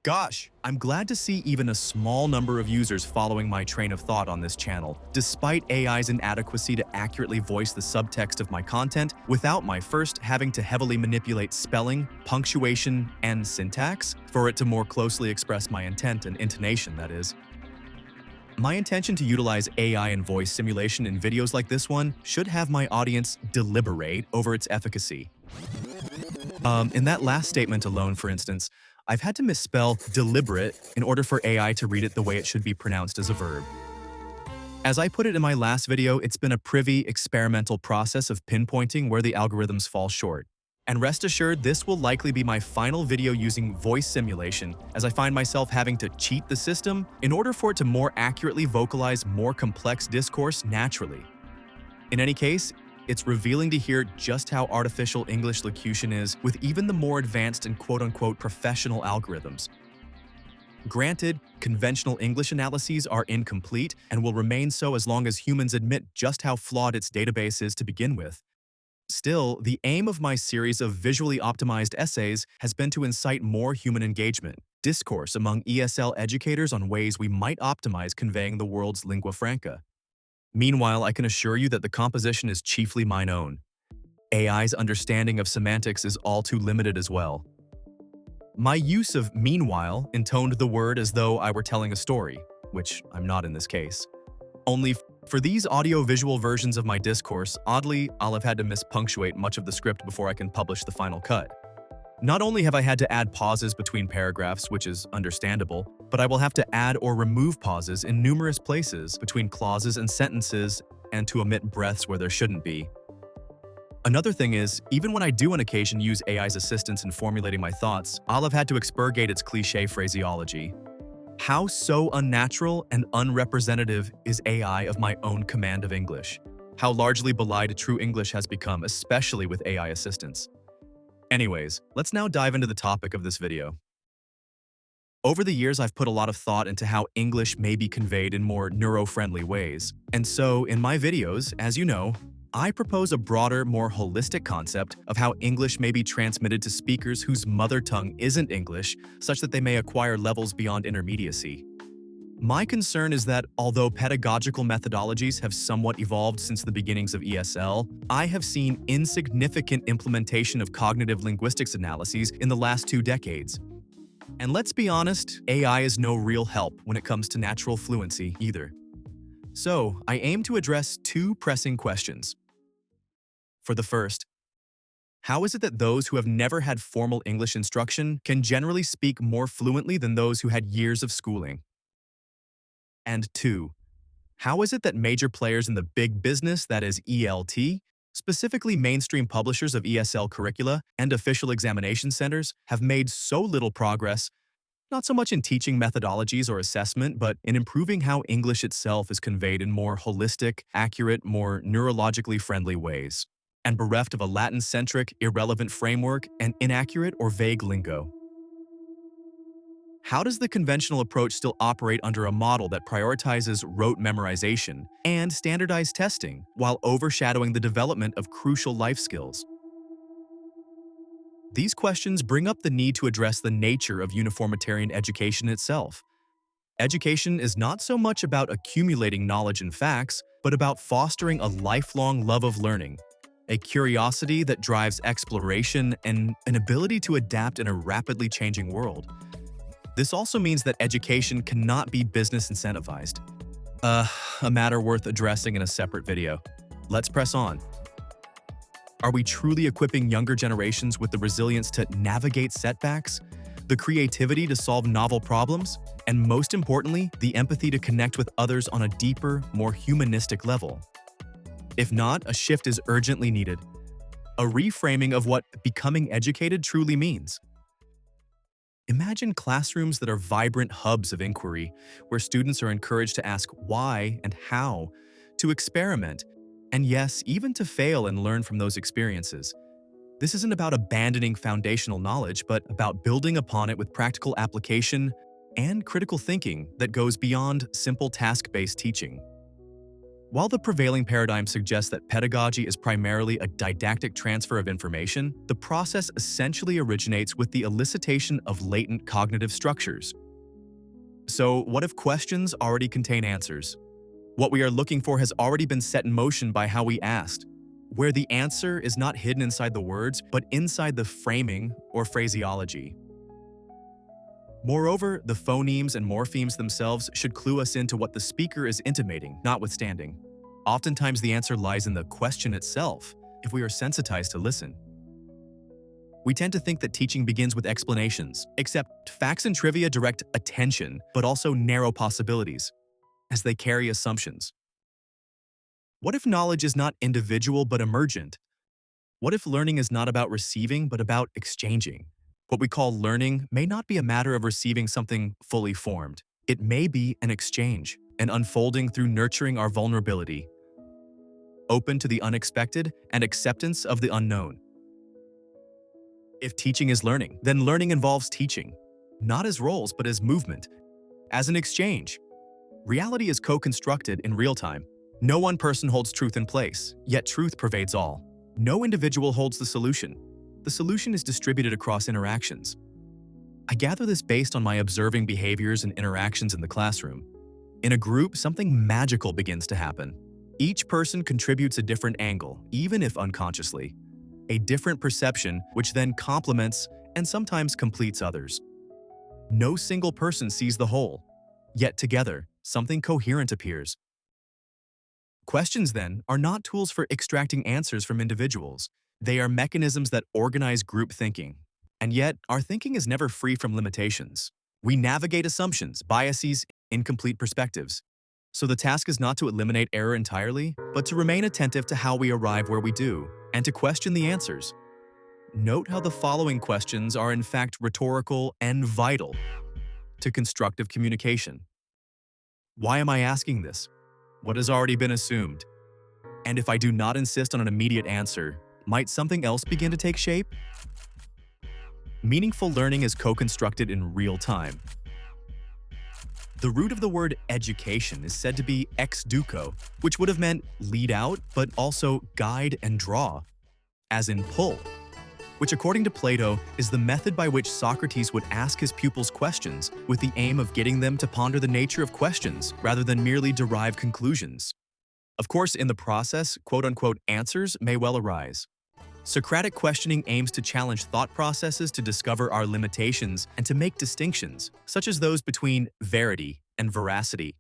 Gosh, I'm glad to see even a small number of users following my train of thought on this channel, despite AI's inadequacy to accurately voice the subtext of my content without my first having to heavily manipulate spelling, punctuation, and syntax for it to more closely express my intent and intonation, that is. My intention to utilize AI and voice simulation in videos like this one should have my audience deliberate over its efficacy. In that last statement alone, for instance, I've had to misspell deliberate in order for AI to read it the way it should be pronounced as a verb. As I put it in my last video, it's been a privy, experimental process of pinpointing where the algorithms fall short. And rest assured, this will likely be my final video using voice simulation, as I find myself having to cheat the system in order for it to more accurately vocalize more complex discourse naturally. In any case, it's revealing to hear just how artificial English locution is with even the more advanced and quote-unquote professional algorithms. Granted, conventional English analyses are incomplete and will remain so as long as humans admit just how flawed its database is to begin with. Still, the aim of my series of visually optimized essays has been to incite more human engagement, discourse among ESL educators on ways we might optimize conveying the world's lingua franca. Meanwhile, I can assure you that the composition is chiefly mine own. AI's understanding of semantics is all too limited as well. My use of meanwhile intoned the word as though I were telling a story, which I'm not in this case. Only for these audio-visual versions of my discourse, oddly, I'll have had to mispunctuate much of the script before I can publish the final cut. Not only have I had to add pauses between paragraphs, which is understandable, but I will have to add or remove pauses in numerous places between clauses and sentences and to omit breaths where there shouldn't be. Another thing is, even when I do on occasion use AI's assistance in formulating my thoughts, I'll have had to expurgate its cliché phraseology. How so unnatural and unrepresentative is AI of my own command of English? How largely belied true English has become, especially with AI assistance. Anyways, let's now dive into the topic of this video. Over the years, I've put a lot of thought into how English may be conveyed in more neuro-friendly ways. And so, in my videos, as you know, I propose a broader, more holistic concept of how English may be transmitted to speakers whose mother tongue isn't English, such that they may acquire levels beyond intermediacy. My concern is that, although pedagogical methodologies have somewhat evolved since the beginnings of ESL, I have seen insignificant implementation of cognitive linguistics analyses in the last 2 decades. And let's be honest, AI is no real help when it comes to natural fluency either. So, I aim to address 2 pressing questions. For the first, how is it that those who have never had formal English instruction can generally speak more fluently than those who had years of schooling? And 2, how is it that major players in the big business, that is ELT, specifically mainstream publishers of ESL curricula and official examination centers, have made so little progress, not so much in teaching methodologies or assessment, but in improving how English itself is conveyed in more holistic, accurate, more neurologically friendly ways, and bereft of a Latin-centric, irrelevant framework and inaccurate or vague lingo? How does the conventional approach still operate under a model that prioritizes rote memorization and standardized testing while overshadowing the development of crucial life skills? These questions bring up the need to address the nature of uniformitarian education itself. Education is not so much about accumulating knowledge and facts, but about fostering a lifelong love of learning, a curiosity that drives exploration, and an ability to adapt in a rapidly changing world. This also means that education cannot be business incentivized. A matter worth addressing in a separate video. Let's press on. Are we truly equipping younger generations with the resilience to navigate setbacks, the creativity to solve novel problems, and most importantly, the empathy to connect with others on a deeper, more humanistic level? If not, a shift is urgently needed. A reframing of what becoming educated truly means. Imagine classrooms that are vibrant hubs of inquiry, where students are encouraged to ask why and how, to experiment, and yes, even to fail and learn from those experiences. This isn't about abandoning foundational knowledge, but about building upon it with practical application and critical thinking that goes beyond simple task-based teaching. While the prevailing paradigm suggests that pedagogy is primarily a didactic transfer of information, the process essentially originates with the elicitation of latent cognitive structures. So, what if questions already contain answers? What we are looking for has already been set in motion by how we asked, where the answer is not hidden inside the words, but inside the framing or phraseology. Moreover, the phonemes and morphemes themselves should clue us into what the speaker is intimating, notwithstanding. Oftentimes, the answer lies in the question itself, if we are sensitized to listen. We tend to think that teaching begins with explanations, except facts and trivia direct attention, but also narrow possibilities, as they carry assumptions. What if knowledge is not individual but emergent? What if learning is not about receiving but about exchanging? What we call learning may not be a matter of receiving something fully formed. It may be an exchange, an unfolding through nurturing our vulnerability, open to the unexpected and acceptance of the unknown. If teaching is learning, then learning involves teaching, not as roles but as movement, as an exchange. Reality is co-constructed in real time. No one person holds truth in place, yet truth pervades all. No individual holds the solution. The solution is distributed across interactions. I gather this based on my observing behaviors and interactions in the classroom. In a group, something magical begins to happen. Each person contributes a different angle, even if unconsciously. A different perception, which then complements and sometimes completes others. No single person sees the whole, yet together, something coherent appears. Questions, then, are not tools for extracting answers from individuals. They are mechanisms that organize group thinking. And yet, our thinking is never free from limitations. We navigate assumptions, biases, incomplete perspectives. So the task is not to eliminate error entirely, but to remain attentive to how we arrive where we do, and to question the answers. Note how the following questions are in fact rhetorical and vital to constructive communication. Why am I asking this? What has already been assumed? And if I do not insist on an immediate answer, might something else begin to take shape? Meaningful learning is co-constructed in real time. The root of the word education is said to be ex duco, which would have meant lead out, but also guide and draw, as in pull, which according to Plato is the method by which Socrates would ask his pupils questions with the aim of getting them to ponder the nature of questions rather than merely derive conclusions. Of course, in the process, quote-unquote answers may well arise. Socratic questioning aims to challenge thought processes to discover our limitations and to make distinctions, such as those between verity and veracity.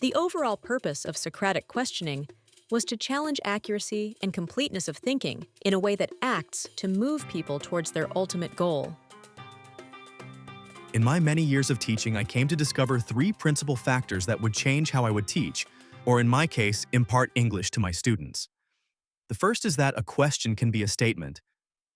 The overall purpose of Socratic questioning was to challenge accuracy and completeness of thinking in a way that acts to move people towards their ultimate goal. In my many years of teaching, I came to discover three principal factors that would change how I would teach, or in my case, impart English to my students. The first is that a question can be a statement,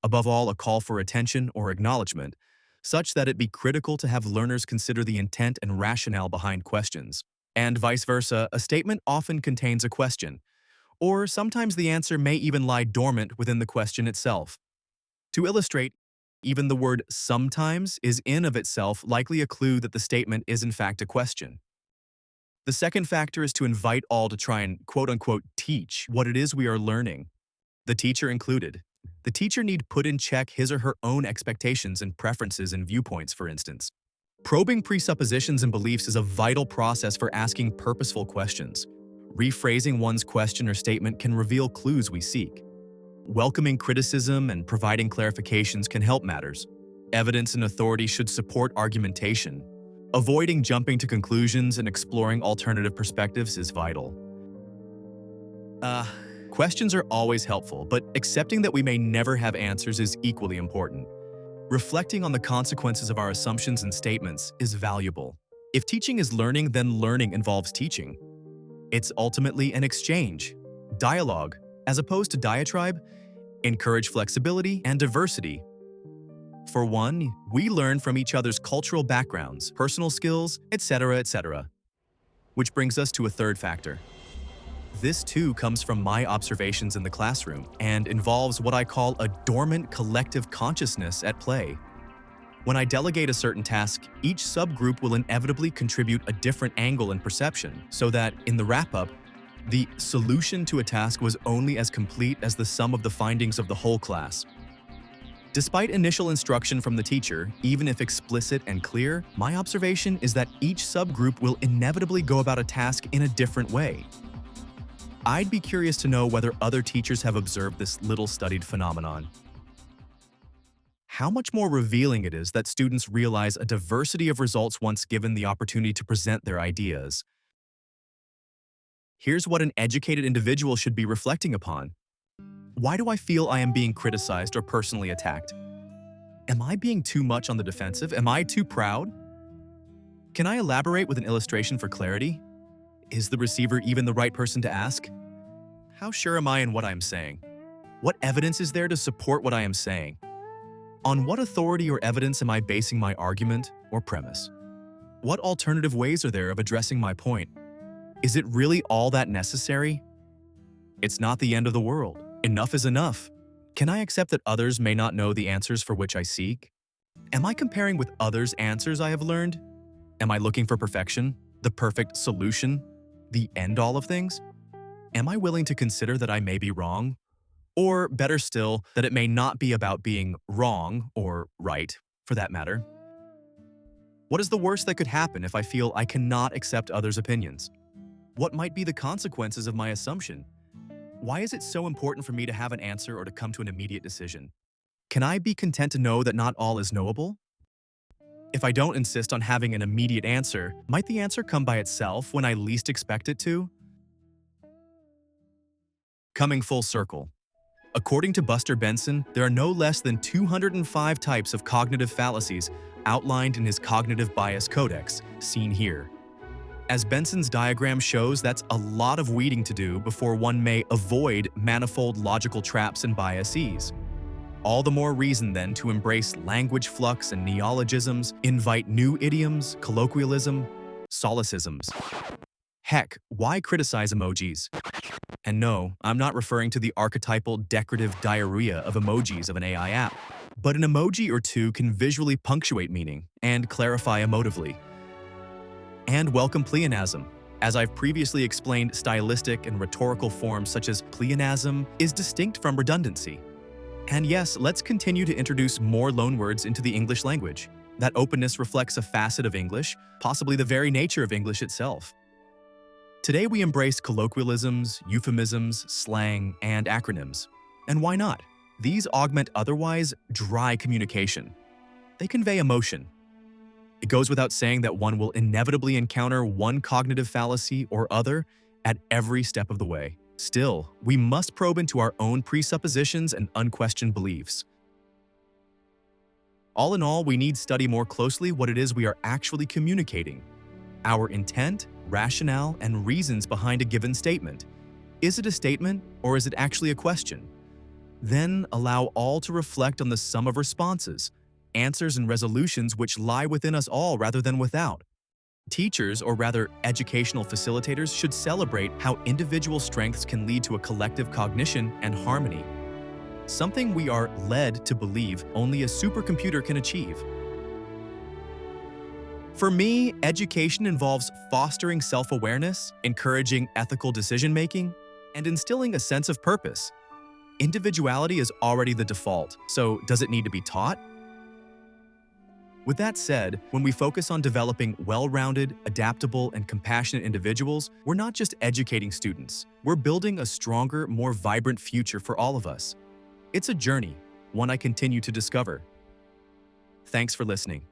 above all a call for attention or acknowledgement, such that it be critical to have learners consider the intent and rationale behind questions. And vice versa, a statement often contains a question, or sometimes the answer may even lie dormant within the question itself. To illustrate, even the word sometimes is in of itself likely a clue that the statement is in fact a question. The second factor is to invite all to try and quote-unquote teach what it is we are learning, the teacher included. The teacher need put in check his or her own expectations and preferences and viewpoints, for instance. Probing presuppositions and beliefs is a vital process for asking purposeful questions. Rephrasing one's question or statement can reveal clues we seek. Welcoming criticism and providing clarifications can help matters. Evidence and authority should support argumentation. Avoiding jumping to conclusions and exploring alternative perspectives is vital. Questions are always helpful, but accepting that we may never have answers is equally important. Reflecting on the consequences of our assumptions and statements is valuable. If teaching is learning, then learning involves teaching. It's ultimately an exchange, dialogue, as opposed to diatribe. Encourage flexibility and diversity. For one, we learn from each other's cultural backgrounds, personal skills, etc., etc. Which brings us to a third factor. This too comes from my observations in the classroom and involves what I call a dormant collective consciousness at play. When I delegate a certain task, each subgroup will inevitably contribute a different angle and perception, so that, in the wrap-up, the solution to a task was only as complete as the sum of the findings of the whole class. Despite initial instruction from the teacher, even if explicit and clear, my observation is that each subgroup will inevitably go about a task in a different way. I'd be curious to know whether other teachers have observed this little-studied phenomenon. How much more revealing it is that students realize a diversity of results once given the opportunity to present their ideas. Here's what an educated individual should be reflecting upon. Why do I feel I am being criticized or personally attacked? Am I being too much on the defensive? Am I too proud? Can I elaborate with an illustration for clarity? Is the receiver even the right person to ask? How sure am I in what I'm saying? What evidence is there to support what I am saying? On what authority or evidence am I basing my argument or premise? What alternative ways are there of addressing my point? Is it really all that necessary? It's not the end of the world. Enough is enough. Can I accept that others may not know the answers for which I seek? Am I comparing with others' answers I have learned? Am I looking for perfection, the perfect solution, the end-all of things? Am I willing to consider that I may be wrong? Or, better still, that it may not be about being wrong, or right, for that matter? What is the worst that could happen if I feel I cannot accept others' opinions? What might be the consequences of my assumption? Why is it so important for me to have an answer or to come to an immediate decision? Can I be content to know that not all is knowable? If I don't insist on having an immediate answer, might the answer come by itself when I least expect it to? Coming full circle. According to Buster Benson, there are no less than 205 types of cognitive fallacies outlined in his Cognitive Bias Codex, seen here. As Benson's diagram shows, that's a lot of weeding to do before one may avoid manifold logical traps and biases. All the more reason, then, to embrace language flux and neologisms, invite new idioms, colloquialism, solecisms. Heck, why criticize emojis? And no, I'm not referring to the archetypal decorative diarrhea of emojis of an AI app, but an emoji or two can visually punctuate meaning and clarify emotively. And welcome pleonasm. As I've previously explained, stylistic and rhetorical forms such as pleonasm is distinct from redundancy. And yes, let's continue to introduce more loanwords into the English language. That openness reflects a facet of English, possibly the very nature of English itself. Today we embrace colloquialisms, euphemisms, slang, and acronyms. And why not? These augment otherwise dry communication. They convey emotion. It goes without saying that one will inevitably encounter one cognitive fallacy or other at every step of the way. Still, we must probe into our own presuppositions and unquestioned beliefs. All in all, we need study more closely what it is we are actually communicating. Our intent, rationale, and reasons behind a given statement. Is it a statement, or is it actually a question? Then allow all to reflect on the sum of responses, answers and resolutions which lie within us all rather than without. Teachers, or rather educational facilitators, should celebrate how individual strengths can lead to a collective cognition and harmony, something we are led to believe only a supercomputer can achieve. For me, education involves fostering self-awareness, encouraging ethical decision-making, and instilling a sense of purpose. Individuality is already the default, so does it need to be taught? With that said, when we focus on developing well-rounded, adaptable, and compassionate individuals, we're not just educating students. We're building a stronger, more vibrant future for all of us. It's a journey, one I continue to discover. Thanks for listening.